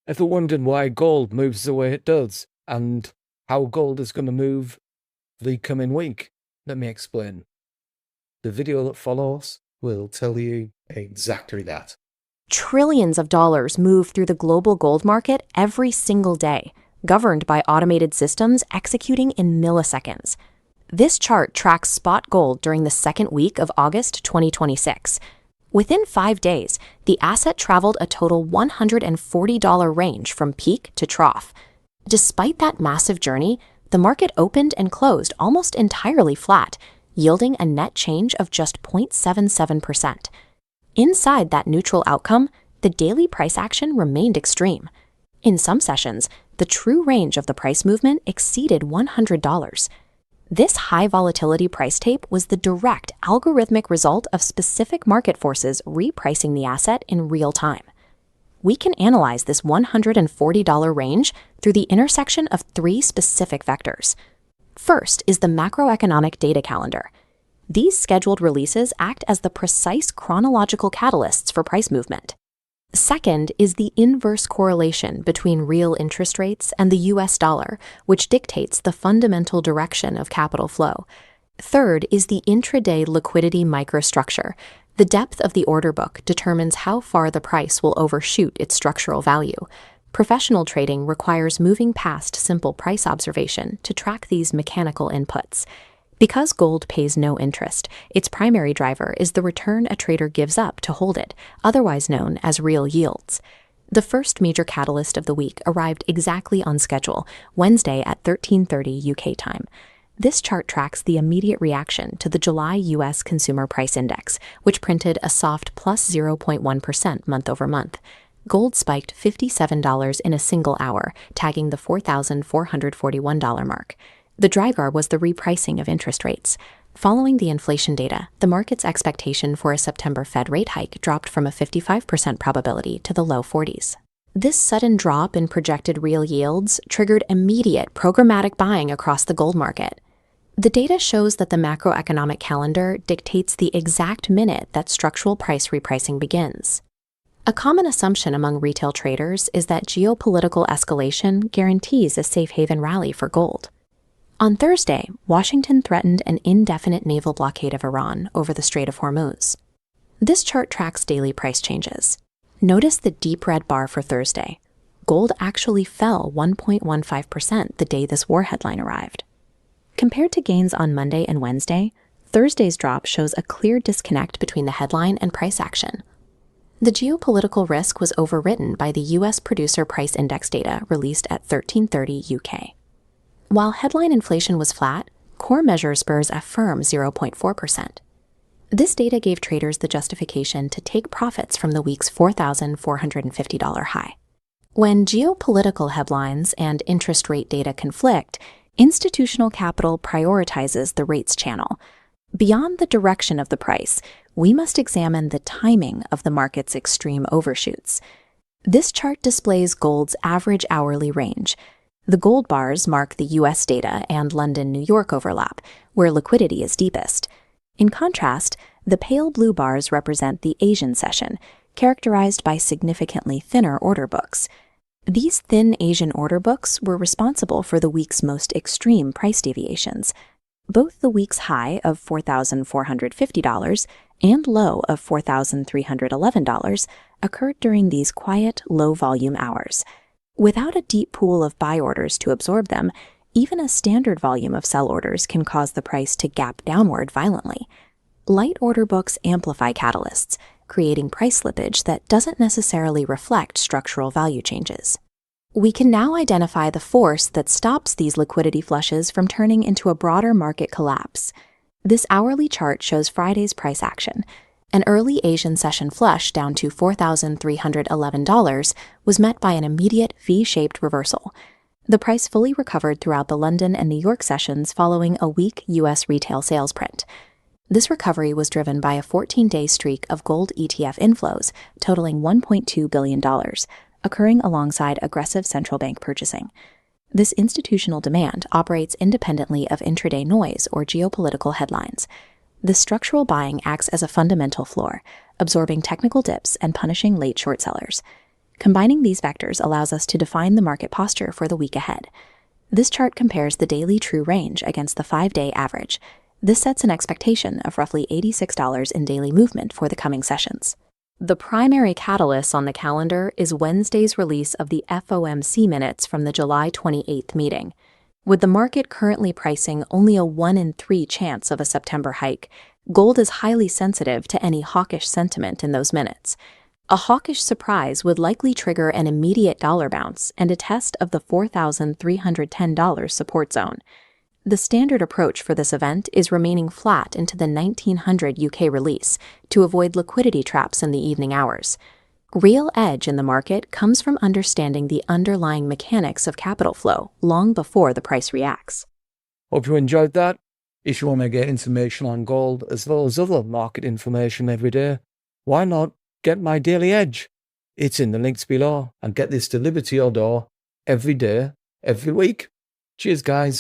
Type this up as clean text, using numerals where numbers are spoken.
Ever wondered why gold moves the way it does and how gold is going to move the coming week? Let me explain. The video that follows will tell you exactly that. Trillions of dollars move through the global gold market every single day, governed by automated systems executing in milliseconds. This chart tracks spot gold during the second week of August 2026. Within 5 days, the asset traveled a total $140 range from peak to trough. Despite that massive journey, the market opened and closed almost entirely flat, yielding a net change of just 0.77%. Inside that neutral outcome, the daily price action remained extreme. In some sessions, the true range of the price movement exceeded $100. This high volatility price tape was the direct algorithmic result of specific market forces repricing the asset in real time. We can analyze this $140 range through the intersection of 3 specific vectors. First is the macroeconomic data calendar. These scheduled releases act as the precise chronological catalysts for price movement. Second is the inverse correlation between real interest rates and the US dollar, which dictates the fundamental direction of capital flow. Third is the intraday liquidity microstructure. The depth of the order book determines how far the price will overshoot its structural value. Professional trading requires moving past simple price observation to track these mechanical inputs. Because gold pays no interest, its primary driver is the return a trader gives up to hold it, otherwise known as real yields. The first major catalyst of the week arrived exactly on schedule, Wednesday at 13:30 UK time. This chart tracks the immediate reaction to the July U.S. Consumer Price Index, which printed a soft plus 0.1% month over month. Gold spiked $57 in a single hour, tagging the $4,441 mark. The driver was the repricing of interest rates. Following the inflation data, the market's expectation for a September Fed rate hike dropped from a 55% probability to the low 40s. This sudden drop in projected real yields triggered immediate programmatic buying across the gold market. The data shows that the macroeconomic calendar dictates the exact minute that structural price repricing begins. A common assumption among retail traders is that geopolitical escalation guarantees a safe haven rally for gold. On Thursday, Washington threatened an indefinite naval blockade of Iran over the Strait of Hormuz. This chart tracks daily price changes. Notice the deep red bar for Thursday. Gold actually fell 1.15% the day this war headline arrived. Compared to gains on Monday and Wednesday, Thursday's drop shows a clear disconnect between the headline and price action. The geopolitical risk was overwritten by the U.S. Producer Price Index data released at 13:30 UK. While headline inflation was flat, core measures bears a firm 0.4%. This data gave traders the justification to take profits from the week's $4,450 high. When geopolitical headlines and interest rate data conflict, institutional capital prioritizes the rates channel. Beyond the direction of the price, we must examine the timing of the market's extreme overshoots. This chart displays gold's average hourly range. The gold bars mark the US data and London-New York overlap, where liquidity is deepest. In contrast, the pale blue bars represent the Asian session, characterized by significantly thinner order books. These thin Asian order books were responsible for the week's most extreme price deviations. Both the week's high of $4,450 and low of $4,311 occurred during these quiet, low-volume hours. Without a deep pool of buy orders to absorb them, even a standard volume of sell orders can cause the price to gap downward violently. Light order books amplify catalysts, creating price slippage that doesn't necessarily reflect structural value changes. We can now identify the force that stops these liquidity flushes from turning into a broader market collapse. This hourly chart shows Friday's price action. An early Asian session flush down to $4,311 was met by an immediate V-shaped reversal. The price fully recovered throughout the London and New York sessions following a weak U.S. retail sales print. This recovery was driven by a 14-day streak of gold ETF inflows totaling $1.2 billion, occurring alongside aggressive central bank purchasing. This institutional demand operates independently of intraday noise or geopolitical headlines. This structural buying acts as a fundamental floor, absorbing technical dips and punishing late short sellers. Combining these vectors allows us to define the market posture for the week ahead. This chart compares the daily true range against the 5-day average. This sets an expectation of roughly $86 in daily movement for the coming sessions. The primary catalyst on the calendar is Wednesday's release of the FOMC minutes from the July 28th meeting. With the market currently pricing only a 1 in 3 chance of a September hike, gold is highly sensitive to any hawkish sentiment in those minutes. A hawkish surprise would likely trigger an immediate dollar bounce and a test of the $4,310 support zone. The standard approach for this event is remaining flat into the 1900 UK release to avoid liquidity traps in the evening hours. Real edge in the market comes from understanding the underlying mechanics of capital flow long before the price reacts. Hope you enjoyed that. If you want to get information on gold as well as other market information every day, why not get my daily edge? It's in the links below, and get this delivered to your door every day, every week. Cheers, guys.